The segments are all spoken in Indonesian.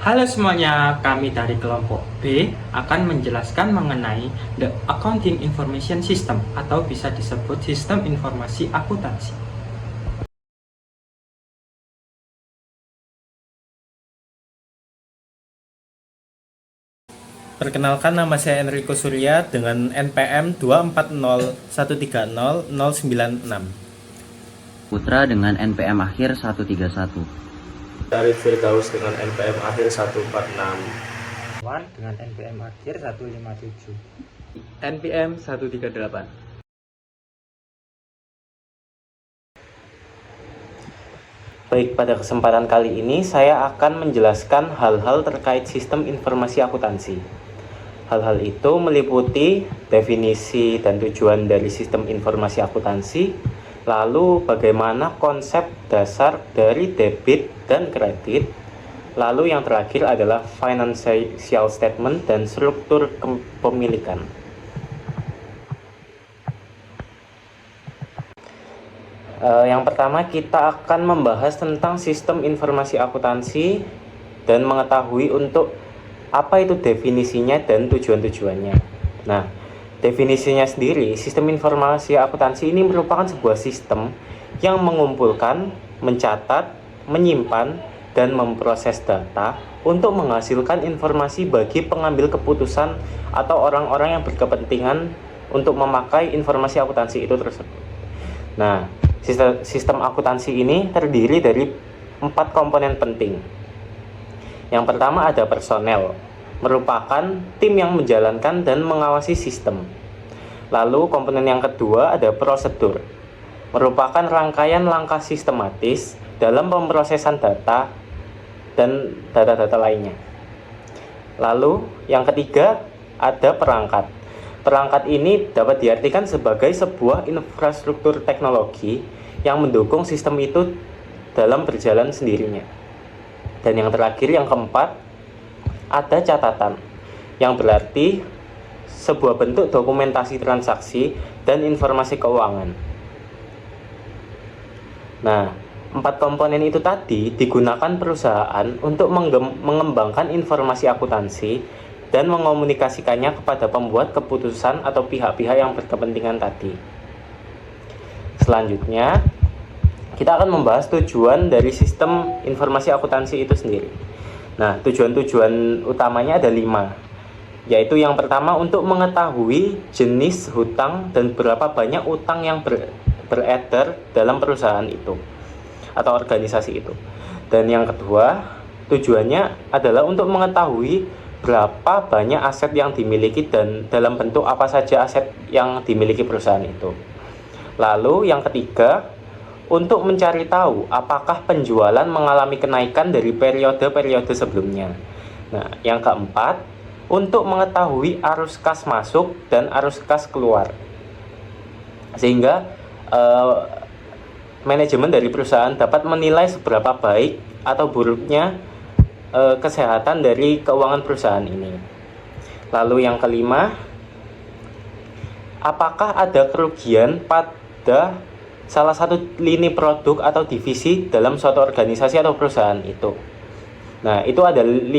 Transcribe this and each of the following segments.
Halo semuanya, kami dari kelompok B akan menjelaskan mengenai The Accounting Information System atau bisa disebut Sistem Informasi Akuntansi. Perkenalkan, nama saya Enrico Surya dengan NPM 240130096. Putra dengan NPM akhir 131. Arif Firdaus dengan NPM akhir 146. Wan dengan NPM akhir 157. NPM 138. Baik, pada kesempatan kali ini saya akan menjelaskan hal-hal terkait sistem informasi akuntansi. Hal-hal itu meliputi definisi dan tujuan dari sistem informasi akuntansi, lalu bagaimana konsep dasar dari debit dan kredit, lalu yang terakhir adalah financial statement dan struktur kepemilikan. Yang pertama kita akan membahas tentang sistem informasi akuntansi dan mengetahui untuk apa itu definisinya dan tujuan-tujuannya. Nah, definisinya sendiri, sistem informasi akuntansi ini merupakan sebuah sistem yang mengumpulkan, mencatat, menyimpan, dan memproses data untuk menghasilkan informasi bagi pengambil keputusan atau orang-orang yang berkepentingan untuk memakai informasi akuntansi itu tersebut. Nah, sistem akuntansi ini terdiri dari 4 komponen penting. Yang pertama ada personel, merupakan tim yang menjalankan dan mengawasi sistem. Lalu komponen yang kedua ada prosedur, merupakan rangkaian langkah sistematis dalam pemrosesan data dan data-data lainnya. Lalu yang ketiga ada perangkat. Perangkat ini dapat diartikan sebagai sebuah infrastruktur teknologi yang mendukung sistem itu dalam berjalan sendirinya. Dan yang terakhir, yang keempat, ada catatan, yang berarti sebuah bentuk dokumentasi transaksi dan informasi keuangan. Nah, 4 komponen itu tadi digunakan perusahaan untuk mengembangkan informasi akuntansi dan mengomunikasikannya kepada pembuat keputusan atau pihak-pihak yang berkepentingan tadi. Selanjutnya, kita akan membahas tujuan dari sistem informasi akuntansi itu sendiri. Nah, tujuan-tujuan utamanya ada 5, yaitu yang pertama untuk mengetahui jenis hutang dan berapa banyak utang yang beredar dalam perusahaan itu atau organisasi itu. Dan yang kedua, tujuannya adalah untuk mengetahui berapa banyak aset yang dimiliki dan dalam bentuk apa saja aset yang dimiliki perusahaan itu. Lalu yang ketiga, untuk mencari tahu apakah penjualan mengalami kenaikan dari periode-periode sebelumnya. Nah, yang keempat, untuk mengetahui arus kas masuk dan arus kas keluar. Sehingga manajemen dari perusahaan dapat menilai seberapa baik atau buruknya kesehatan dari keuangan perusahaan ini. Lalu yang kelima, apakah ada kerugian pada salah satu lini produk atau divisi dalam suatu organisasi atau perusahaan itu. Nah, itu ada 5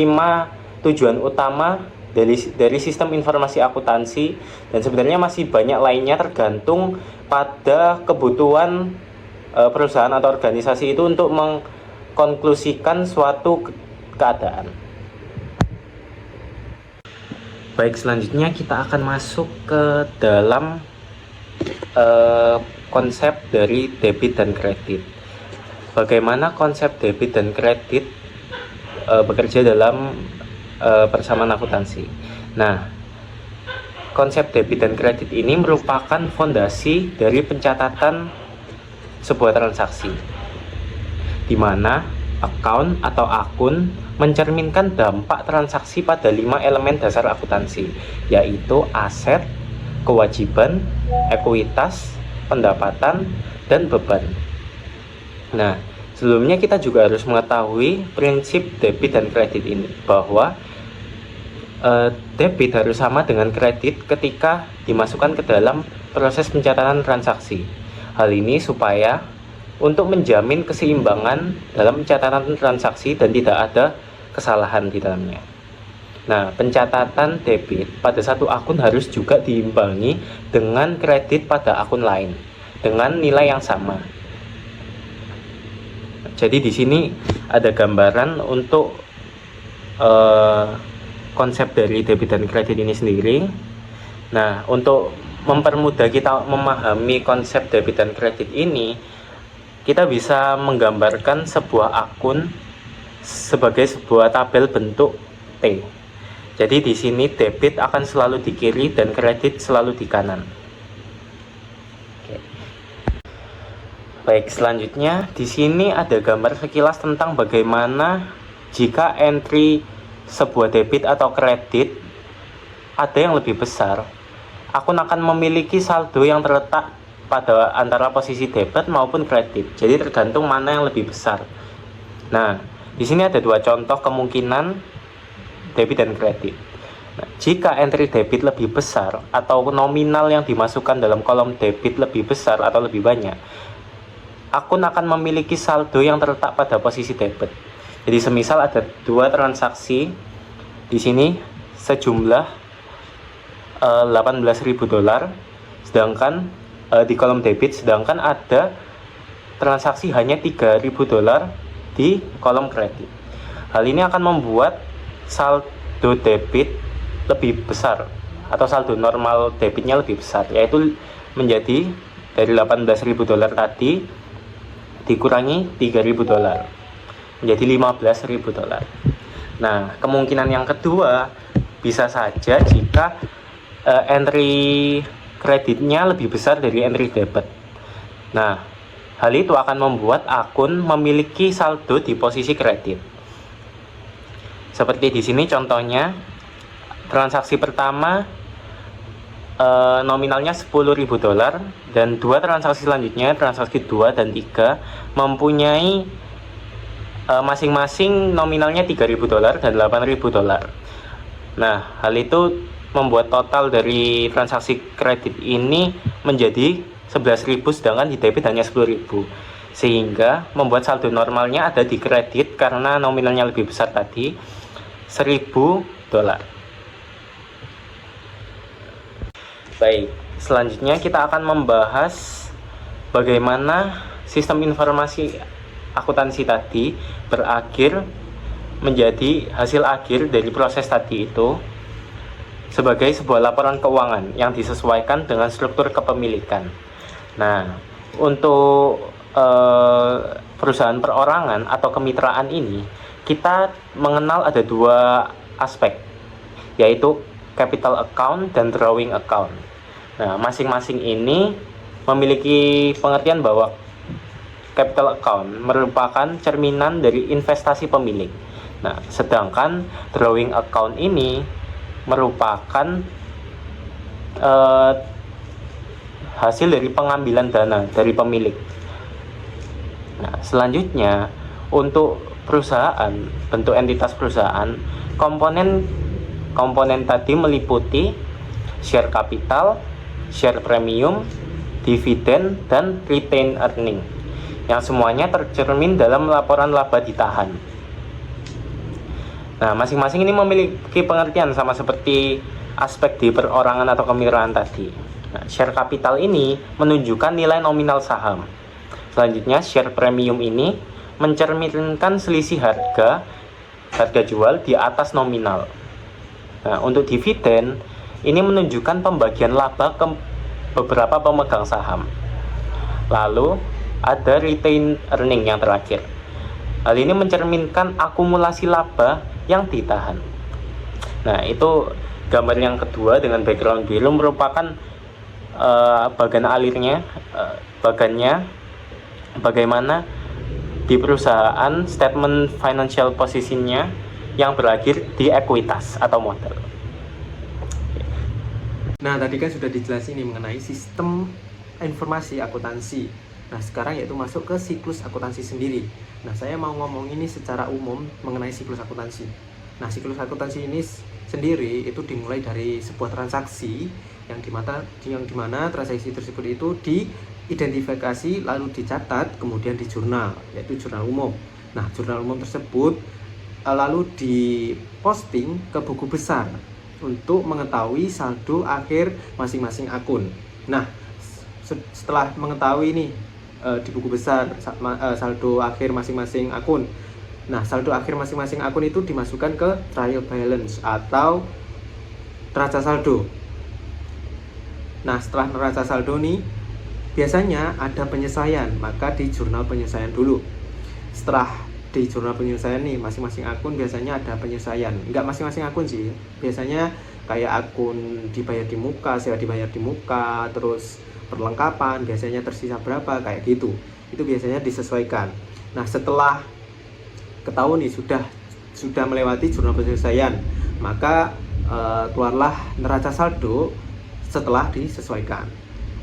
tujuan utama dari sistem informasi akuntansi, dan sebenarnya masih banyak lainnya tergantung pada kebutuhan perusahaan atau organisasi itu untuk mengkonklusikan suatu keadaan. Baik, selanjutnya kita akan masuk ke dalam konsep dari debit dan kredit. Bagaimana konsep debit dan kredit bekerja dalam persamaan akuntansi. Nah, konsep debit dan kredit ini merupakan fondasi dari pencatatan sebuah transaksi, di mana account atau akun mencerminkan dampak transaksi pada 5 elemen dasar akuntansi, yaitu aset, kewajiban, ekuitas, pendapatan, dan beban. Nah, sebelumnya kita juga harus mengetahui prinsip debit dan kredit ini, bahwa debit harus sama dengan kredit ketika dimasukkan ke dalam proses pencatatan transaksi. Hal ini supaya untuk menjamin keseimbangan dalam pencatatan transaksi dan tidak ada kesalahan di dalamnya. Nah, pencatatan debit pada satu akun harus juga diimbangi dengan kredit pada akun lain dengan nilai yang sama. Jadi di sini ada gambaran untuk konsep dari debit dan kredit ini sendiri. Nah, untuk mempermudah kita memahami konsep debit dan kredit ini, kita bisa menggambarkan sebuah akun sebagai sebuah tabel bentuk T. Jadi di sini debit akan selalu di kiri dan kredit selalu di kanan. Oke. Baik, selanjutnya di sini ada gambar sekilas tentang bagaimana jika entry sebuah debit atau kredit ada yang lebih besar, akun akan memiliki saldo yang terletak pada antara posisi debit maupun kredit. Jadi tergantung mana yang lebih besar. Nah, di sini ada dua contoh kemungkinan debit dan kredit. Nah, jika entry debit lebih besar atau nominal yang dimasukkan dalam kolom debit lebih besar atau lebih banyak, akun akan memiliki saldo yang terletak pada posisi debit. Jadi semisal ada dua transaksi di sini sejumlah $18.000, sedangkan di kolom debit, sedangkan ada transaksi hanya $3.000 di kolom kredit. Hal ini akan membuat saldo debit lebih besar atau saldo normal debitnya lebih besar, yaitu menjadi dari $18.000 tadi dikurangi $3.000 menjadi $15.000. Nah, kemungkinan yang kedua bisa saja jika entry kreditnya lebih besar dari entry debit. Nah, hal itu akan membuat akun memiliki saldo di posisi kredit. Seperti di sini contohnya, transaksi pertama nominalnya $10.000 dan dua transaksi selanjutnya, transaksi 2 dan 3 mempunyai masing-masing nominalnya $3.000 dan $8.000. Nah, hal itu membuat total dari transaksi kredit ini menjadi 11.000, sedangkan di debit hanya 10.000, sehingga membuat saldo normalnya ada di kredit karena nominalnya lebih besar tadi, $1.000. Baik, selanjutnya kita akan membahas bagaimana sistem informasi akuntansi tadi berakhir menjadi hasil akhir dari proses tadi itu sebagai sebuah laporan keuangan yang disesuaikan dengan struktur kepemilikan. Nah, untuk perusahaan perorangan atau kemitraan ini, kita mengenal ada dua aspek, yaitu capital account dan drawing account. Nah, masing-masing ini memiliki pengertian bahwa capital account merupakan cerminan dari investasi pemilik. Nah, sedangkan drawing account ini merupakan hasil dari pengambilan dana dari pemilik. Nah, selanjutnya untuk perusahaan, bentuk entitas perusahaan, komponen tadi meliputi share capital, share premium, dividen, dan retained earning, yang semuanya tercermin dalam laporan laba ditahan. Nah, masing-masing ini memiliki pengertian sama seperti aspek di perorangan atau kemitraan tadi. Nah, share capital ini menunjukkan nilai nominal saham. Selanjutnya, share premium ini mencerminkan selisih harga jual di atas nominal. Nah, untuk dividen ini menunjukkan pembagian laba ke beberapa pemegang saham. Lalu ada retained earning yang terakhir. Hal ini mencerminkan akumulasi laba yang ditahan. Nah, itu gambar yang kedua dengan background biru merupakan bagan alirnya, bagannya bagaimana di perusahaan statement financial position-nya yang berakhir di ekuitas atau modal. Nah, tadi kan sudah dijelasin nih mengenai sistem informasi akuntansi. Nah, sekarang yaitu masuk ke siklus akuntansi sendiri. Nah, saya mau ngomong ini secara umum mengenai siklus akuntansi. Nah, siklus akuntansi ini sendiri itu dimulai dari sebuah transaksi yang dimana transaksi tersebut itu diidentifikasi lalu dicatat kemudian di jurnal, yaitu jurnal umum. Nah, jurnal umum tersebut lalu diposting ke buku besar untuk mengetahui saldo akhir masing-masing akun. Nah, setelah mengetahui nih di buku besar saldo akhir masing-masing akun. Nah, saldo akhir masing-masing akun itu dimasukkan ke trial balance atau neraca saldo. Nah, setelah neraca saldo nih, biasanya ada penyesuaian, maka di jurnal penyesuaian dulu. Setelah di jurnal penyesuaian nih, masing-masing akun biasanya ada penyesuaian. Enggak masing-masing akun sih, biasanya kayak akun dibayar di muka, sewa dibayar di muka, terus perlengkapan biasanya tersisa berapa, kayak gitu. Itu biasanya disesuaikan. Nah, setelah ketahuan nih sudah melewati jurnal penyesuaian, maka keluarlah neraca saldo setelah disesuaikan.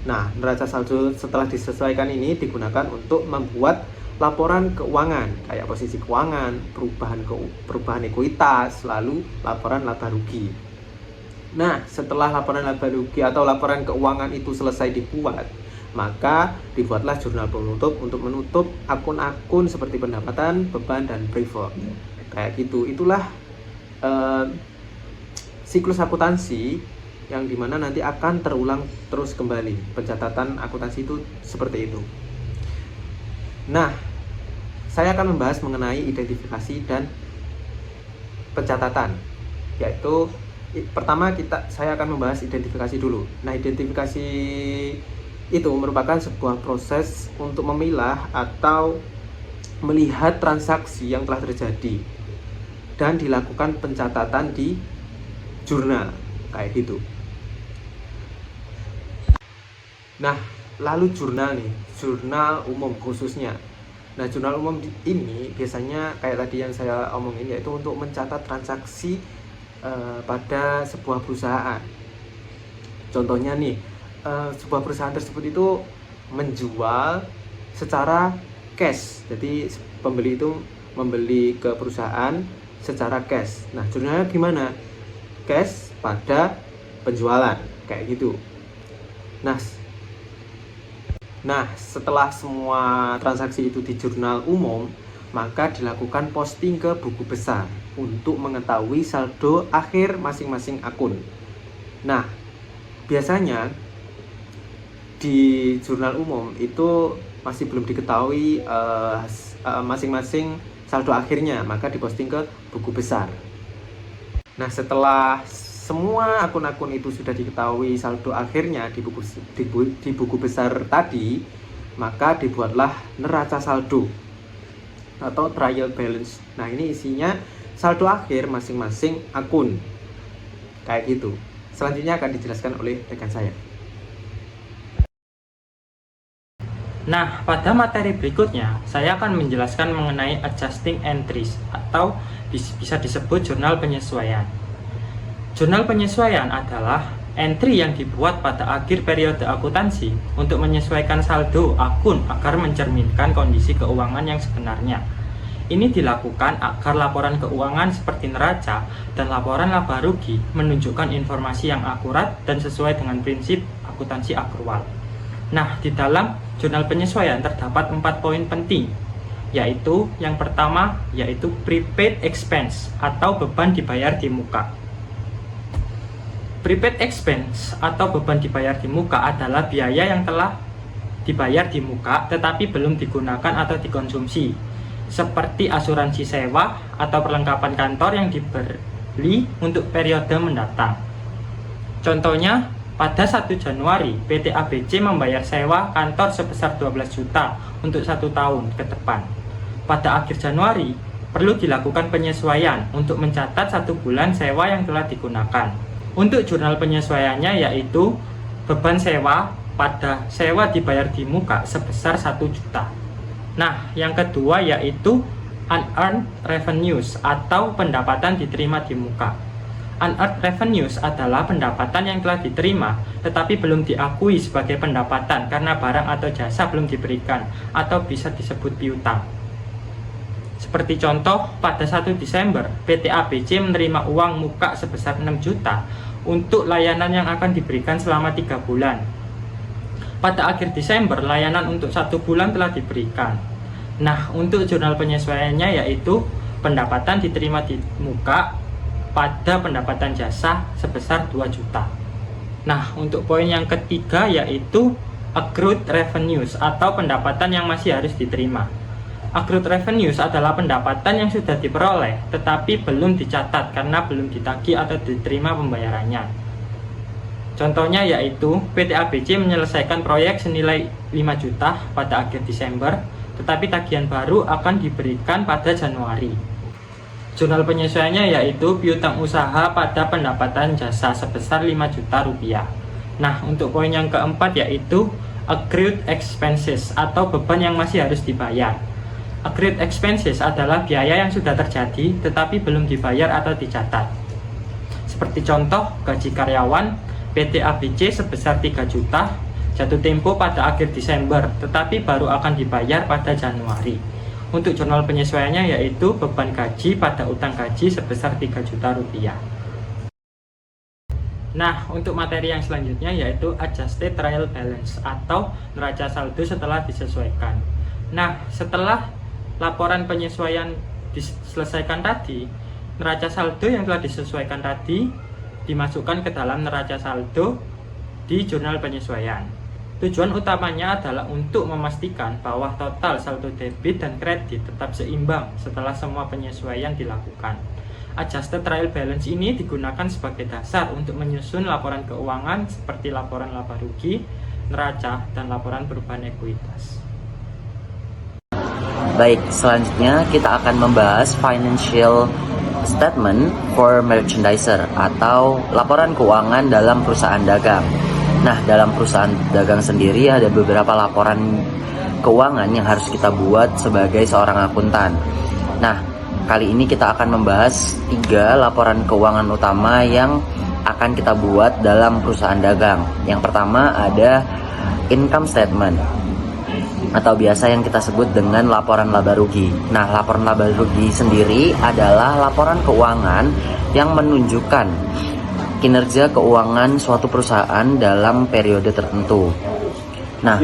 Nah, neraca saldo setelah disesuaikan ini digunakan untuk membuat laporan keuangan, kayak posisi keuangan, perubahan ekuitas, lalu laporan laba rugi. Nah, setelah laporan laba rugi atau laporan keuangan itu selesai dibuat, maka dibuatlah jurnal penutup untuk menutup akun-akun seperti pendapatan, beban, dan preferred. Kayak gitu. Itulah siklus akuntansi yang dimana nanti akan terulang terus kembali. Pencatatan akuntansi itu seperti itu. Nah, saya akan membahas mengenai identifikasi dan pencatatan, yaitu pertama saya akan membahas identifikasi dulu. Nah, identifikasi itu merupakan sebuah proses untuk memilah atau melihat transaksi yang telah terjadi dan dilakukan pencatatan di jurnal, kayak gitu. Nah, lalu jurnal nih, jurnal umum khususnya. Nah, jurnal umum ini biasanya kayak tadi yang saya omongin, yaitu untuk mencatat transaksi pada sebuah perusahaan. Contohnya nih, sebuah perusahaan tersebut itu menjual secara cash. Jadi pembeli itu membeli ke perusahaan secara cash. Nah, jurnalnya gimana? Cash pada penjualan, kayak gitu. Nah, setelah semua transaksi itu di jurnal umum, maka dilakukan posting ke buku besar untuk mengetahui saldo akhir masing-masing akun. Nah, biasanya di jurnal umum itu masih belum diketahui masing-masing saldo akhirnya, maka diposting ke buku besar. Nah, setelah semua akun-akun itu sudah diketahui saldo akhirnya di buku besar tadi, maka dibuatlah neraca saldo atau trial balance. Nah, ini isinya saldo akhir masing-masing akun, kayak gitu. Selanjutnya akan dijelaskan oleh rekan saya. Nah, pada materi berikutnya saya akan menjelaskan mengenai adjusting entries atau bisa disebut jurnal penyesuaian. Jurnal penyesuaian adalah entry yang dibuat pada akhir periode akuntansi untuk menyesuaikan saldo akun agar mencerminkan kondisi keuangan yang sebenarnya. Ini dilakukan agar laporan keuangan seperti neraca dan laporan laba rugi menunjukkan informasi yang akurat dan sesuai dengan prinsip akuntansi akrual. Nah, di dalam jurnal penyesuaian terdapat 4 poin penting, yaitu yang pertama yaitu prepaid expense atau beban dibayar di muka. Prepaid expense atau beban dibayar di muka adalah biaya yang telah dibayar di muka tetapi belum digunakan atau dikonsumsi, seperti asuransi sewa atau perlengkapan kantor yang dibeli untuk periode mendatang. Contohnya, pada 1 Januari, PT ABC membayar sewa kantor sebesar 12 juta untuk 1 tahun ke depan. Pada akhir Januari, perlu dilakukan penyesuaian untuk mencatat 1 bulan sewa yang telah digunakan. Untuk jurnal penyesuaiannya yaitu beban sewa pada sewa dibayar di muka sebesar 1 juta. Nah, yang kedua yaitu unearned revenues atau pendapatan diterima di muka. Unearned revenues adalah pendapatan yang telah diterima tetapi belum diakui sebagai pendapatan karena barang atau jasa belum diberikan atau bisa disebut piutang. Seperti contoh, pada 1 Desember, PT ABC menerima uang muka sebesar 6 juta untuk layanan yang akan diberikan selama 3 bulan. Pada akhir Desember, layanan untuk 1 bulan telah diberikan. Nah, untuk jurnal penyesuaiannya yaitu pendapatan diterima di muka pada pendapatan jasa sebesar 2 juta. Nah, untuk poin yang ketiga yaitu accrued revenues atau pendapatan yang masih harus diterima. Accrued revenues adalah pendapatan yang sudah diperoleh tetapi belum dicatat karena belum ditagih atau diterima pembayarannya. Contohnya yaitu PT ABC menyelesaikan proyek senilai 5 juta pada akhir Desember, tetapi tagihan baru akan diberikan pada Januari. Jurnal penyesuaiannya yaitu piutang usaha pada pendapatan jasa sebesar 5 juta rupiah. Nah, untuk poin yang keempat yaitu accrued expenses atau beban yang masih harus dibayar. Accrued expenses adalah biaya yang sudah terjadi tetapi belum dibayar atau dicatat. Seperti contoh, gaji karyawan PT ABC sebesar 3 juta jatuh tempo pada akhir Desember tetapi baru akan dibayar pada Januari. Untuk jurnal penyesuaiannya yaitu beban gaji pada utang gaji sebesar 3 juta rupiah. Nah, untuk materi yang selanjutnya yaitu adjusted trial balance atau neraca saldo setelah disesuaikan. Nah, setelah laporan penyesuaian diselesaikan tadi, neraca saldo yang telah disesuaikan tadi dimasukkan ke dalam neraca saldo di jurnal penyesuaian. Tujuan utamanya adalah untuk memastikan bahwa total saldo debit dan kredit tetap seimbang setelah semua penyesuaian dilakukan. Adjusted trial balance ini digunakan sebagai dasar untuk menyusun laporan keuangan seperti laporan laba rugi, neraca, dan laporan perubahan ekuitas. Baik, selanjutnya kita akan membahas financial statement for merchandiser atau laporan keuangan dalam perusahaan dagang. Nah, dalam perusahaan dagang sendiri ada beberapa laporan keuangan yang harus kita buat sebagai seorang akuntan. Nah, kali ini kita akan membahas 3 laporan keuangan utama yang akan kita buat dalam perusahaan dagang. Yang pertama ada income statement atau biasa yang kita sebut dengan laporan laba rugi. Nah, laporan laba rugi sendiri adalah laporan keuangan yang menunjukkan kinerja keuangan suatu perusahaan dalam periode tertentu. Nah,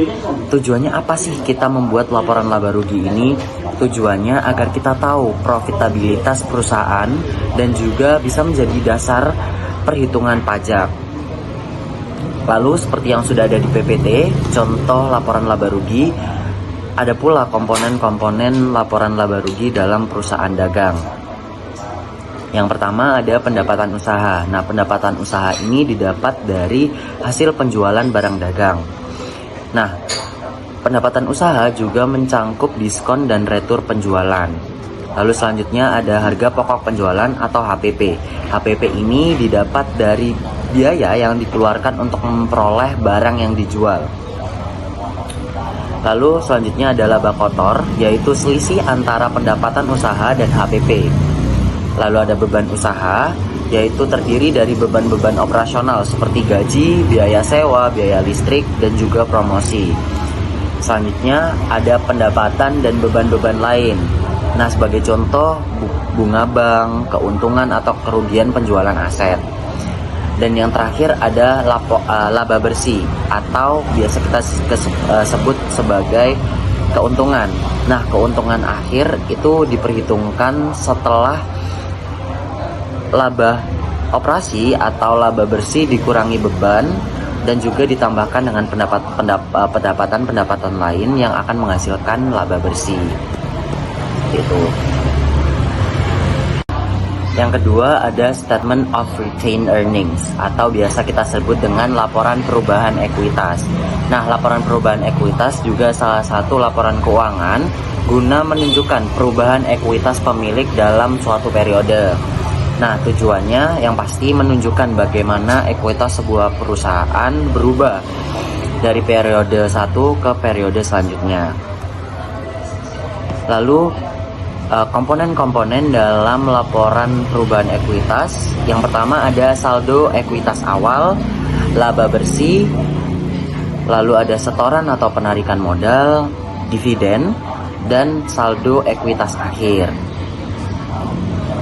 tujuannya apa sih kita membuat laporan laba rugi ini? Tujuannya agar kita tahu profitabilitas perusahaan dan juga bisa menjadi dasar perhitungan pajak. Lalu seperti yang sudah ada di PPT, contoh laporan laba rugi, ada pula komponen-komponen laporan laba rugi dalam perusahaan dagang. Yang pertama ada pendapatan usaha. Nah, pendapatan usaha ini didapat dari hasil penjualan barang dagang. Nah, pendapatan usaha juga mencangkup diskon dan retur penjualan. Lalu selanjutnya ada harga pokok penjualan atau HPP. HPP ini didapat dari biaya yang dikeluarkan untuk memperoleh barang yang dijual. Lalu selanjutnya ada laba kotor, yaitu selisih antara pendapatan usaha dan HPP. Lalu ada beban usaha, yaitu terdiri dari beban-beban operasional seperti gaji, biaya sewa, biaya listrik, dan juga promosi. Selanjutnya ada pendapatan dan beban-beban lain. Nah, sebagai contoh bunga bank, keuntungan atau kerugian penjualan aset. Dan yang terakhir ada laba bersih atau biasa kita sebut sebagai keuntungan. Nah, keuntungan akhir itu diperhitungkan setelah laba operasi atau laba bersih dikurangi beban dan juga ditambahkan dengan pendapatan lain yang akan menghasilkan laba bersih. Itu. Yang kedua ada statement of retained earnings atau biasa kita sebut dengan laporan perubahan ekuitas. Nah, laporan perubahan ekuitas juga salah satu laporan keuangan guna menunjukkan perubahan ekuitas pemilik dalam suatu periode. Nah, tujuannya yang pasti menunjukkan bagaimana ekuitas sebuah perusahaan berubah dari periode 1 ke periode selanjutnya. Lalu komponen-komponen dalam laporan perubahan ekuitas. Yang pertama ada saldo ekuitas awal, laba bersih, lalu ada setoran atau penarikan modal, dividen, dan saldo ekuitas akhir.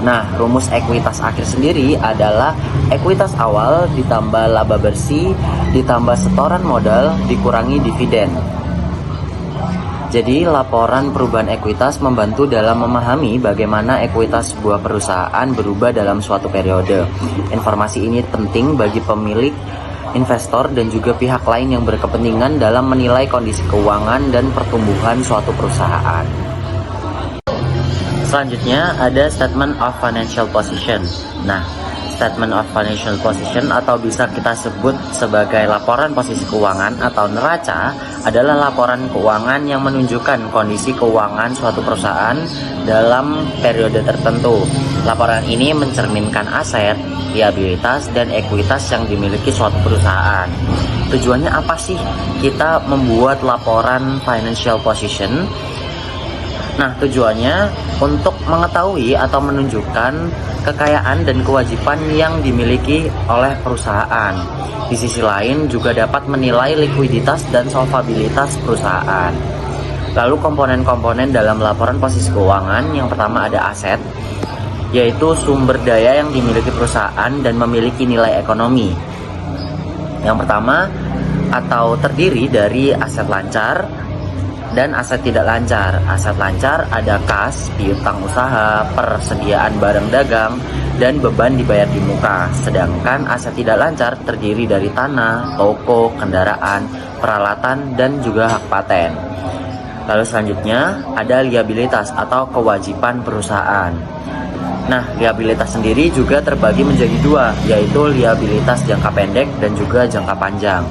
Nah, rumus ekuitas akhir sendiri adalah ekuitas awal ditambah laba bersih ditambah setoran modal dikurangi dividen. Jadi, laporan perubahan ekuitas membantu dalam memahami bagaimana ekuitas sebuah perusahaan berubah dalam suatu periode. Informasi ini penting bagi pemilik, investor, dan juga pihak lain yang berkepentingan dalam menilai kondisi keuangan dan pertumbuhan suatu perusahaan. Selanjutnya ada Statement of Financial Position. Nah, Statement of Financial Position atau bisa kita sebut sebagai laporan posisi keuangan atau neraca adalah laporan keuangan yang menunjukkan kondisi keuangan suatu perusahaan dalam periode tertentu. Laporan ini mencerminkan aset, liabilitas, dan ekuitas yang dimiliki suatu perusahaan. Tujuannya apa sih kita membuat laporan financial position? Nah, tujuannya untuk mengetahui atau menunjukkan kekayaan dan kewajiban yang dimiliki oleh perusahaan. Di sisi lain juga dapat menilai likuiditas dan solvabilitas perusahaan. Lalu komponen-komponen dalam laporan posisi keuangan, yang pertama ada aset, yaitu sumber daya yang dimiliki perusahaan dan memiliki nilai ekonomi. Yang pertama atau terdiri dari aset lancar dan aset tidak lancar. Aset lancar ada kas, piutang usaha, persediaan barang dagang, dan beban dibayar di muka. Sedangkan aset tidak lancar terdiri dari tanah, toko, kendaraan, peralatan, dan juga hak paten. Lalu selanjutnya ada liabilitas atau kewajiban perusahaan. Nah, liabilitas sendiri juga terbagi menjadi dua, yaitu liabilitas jangka pendek dan juga jangka panjang.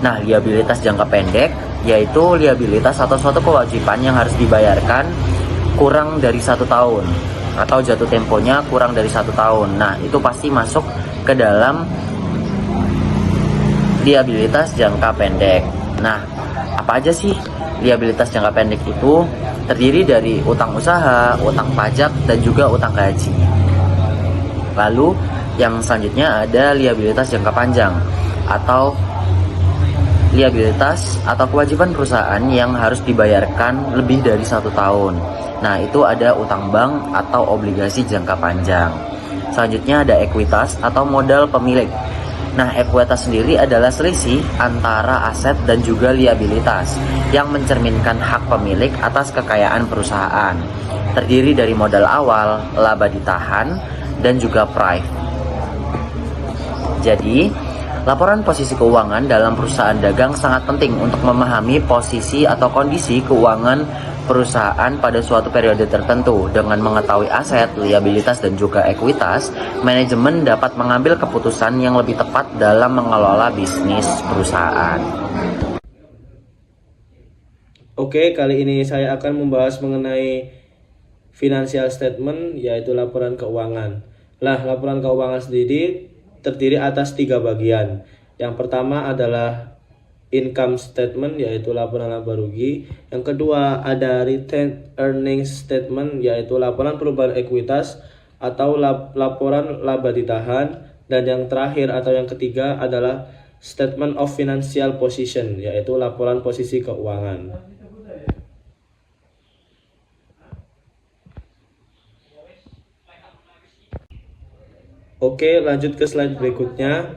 Nah, liabilitas jangka pendek yaitu liabilitas atau suatu kewajiban yang harus dibayarkan kurang dari 1 tahun atau jatuh temponya kurang dari 1 tahun. Nah, itu pasti masuk ke dalam liabilitas jangka pendek. Nah, apa aja sih liabilitas jangka pendek itu? Terdiri dari utang usaha, utang pajak, dan juga utang gaji. Lalu yang selanjutnya ada liabilitas jangka panjang atau liabilitas atau kewajiban perusahaan yang harus dibayarkan lebih dari 1 tahun. Nah, itu ada utang bank atau obligasi jangka panjang. Selanjutnya ada ekuitas atau modal pemilik. Nah, ekuitas sendiri adalah selisih antara aset dan juga liabilitas yang mencerminkan hak pemilik atas kekayaan perusahaan. Terdiri dari modal awal, laba ditahan, dan juga price. Jadi, laporan posisi keuangan dalam perusahaan dagang sangat penting untuk memahami posisi atau kondisi keuangan perusahaan pada suatu periode tertentu. Dengan mengetahui aset, liabilitas, dan juga ekuitas, manajemen dapat mengambil keputusan yang lebih tepat dalam mengelola bisnis perusahaan. Oke, kali ini saya akan membahas mengenai financial statement, yaitu laporan keuangan. Laporan keuangan sendiri terdiri atas 3 bagian. Yang pertama adalah income statement, yaitu laporan laba rugi. Yang kedua ada retained earnings statement, yaitu laporan perubahan ekuitas atau laporan laba ditahan. Dan yang terakhir atau yang ketiga adalah statement of financial position, yaitu laporan posisi keuangan. Oke, lanjut ke slide berikutnya.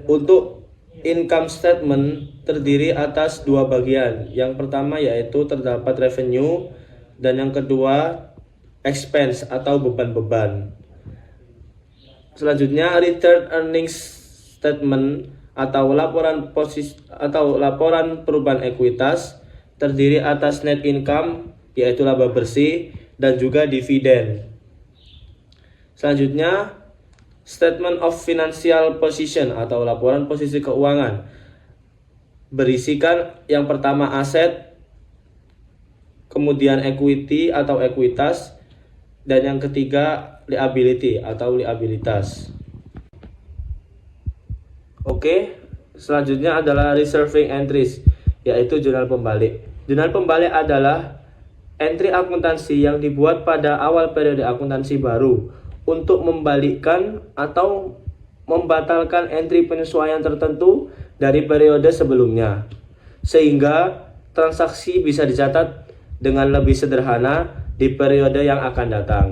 Untuk income statement terdiri atas 2 bagian. Yang pertama yaitu terdapat revenue, dan yang kedua expense atau beban-beban. Selanjutnya return earnings statement atau laporan posisi atau laporan perubahan ekuitas terdiri atas net income, yaitu laba bersih, dan juga dividen. Selanjutnya statement of financial position atau laporan posisi keuangan berisikan yang pertama aset, kemudian equity atau ekuitas, dan yang ketiga liability atau liabilitas. Oke, selanjutnya adalah reserving entries, yaitu jurnal pembalik. Jurnal pembalik adalah entry akuntansi yang dibuat pada awal periode akuntansi baru untuk membalikkan atau membatalkan entry penyesuaian tertentu dari periode sebelumnya, sehingga transaksi bisa dicatat dengan lebih sederhana di periode yang akan datang.